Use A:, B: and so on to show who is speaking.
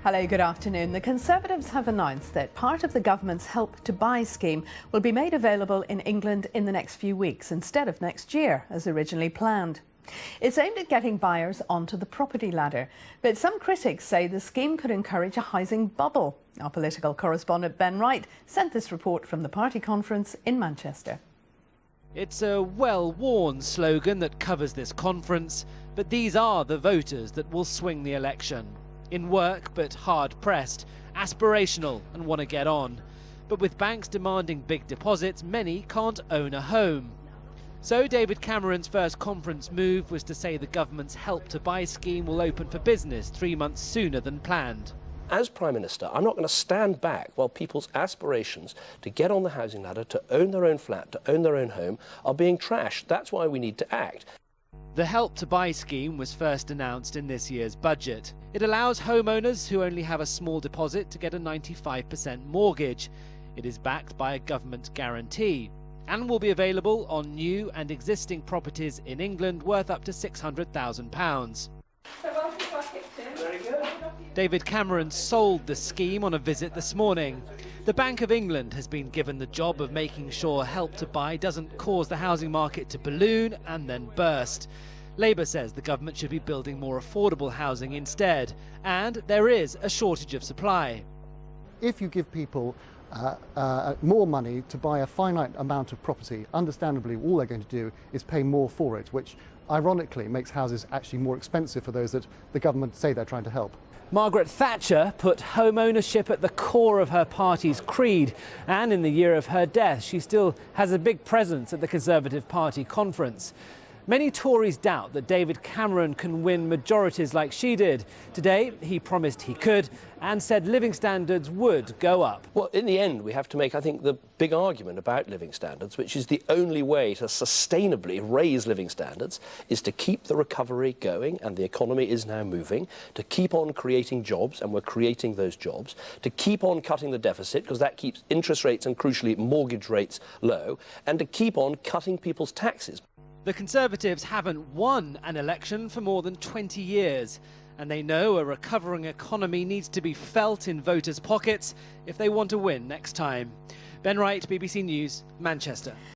A: Hello, good afternoon. The Conservatives have announced that part of the government's Help to Buy scheme will be made available in England in the next few weeks instead of next year, as originally planned. It's aimed at getting buyers onto the property ladder, but some critics say the scheme could encourage a housing bubble. Our political correspondent Ben Wright sent this report from the party conference in Manchester.
B: It's a well-worn slogan that covers this conference, but these are the voters that will swing the election. In work, but hard-pressed, aspirational and want to get on. But with banks demanding big deposits, many can't own a home. So David Cameron's first conference move was to say the government's Help to Buy scheme will open for business 3 months sooner than planned.
C: As Prime Minister, I'm not going to stand back while people's aspirations to get on the housing ladder, to own their own flat, to own their own home, are being trashed. That's why we need to act.
B: The Help to Buy scheme was first announced in this year's budget. It allows homeowners who only have a small deposit to get a 95% mortgage. It is backed by a government guarantee and will be available on new and existing properties in England worth up to £600,000.
C: Very good.
B: David Cameron sold the scheme on a visit this morning. The Bank of England has been given the job of making sure Help to Buy doesn't cause the housing market to balloon and then burst. Labour says the government should be building more affordable housing instead, and there is a shortage of supply.
D: If you give people more money to buy a finite amount of property, understandably all they're going to do is pay more for it, which ironically makes houses actually more expensive for those that the government say they're trying to help.
B: Margaret Thatcher put home ownership at the core of her party's creed, and in the year of her death she still has a big presence at the Conservative Party conference. Many Tories doubt that David Cameron can win majorities like she did. Today he promised he could and said living standards would go up.
C: Well, in the end, we have to make, I think, the big argument about living standards, which is the only way to sustainably raise living standards is to keep the recovery going, and the economy is now moving, to keep on creating jobs, and we're creating those jobs, to keep on cutting the deficit, because that keeps interest rates and, crucially, mortgage rates low, and to keep on cutting people's taxes.
B: The Conservatives haven't won an election for more than 20 years, and they know a recovering economy needs to be felt in voters' pockets if they want to win next time. Ben Wright, BBC News, Manchester.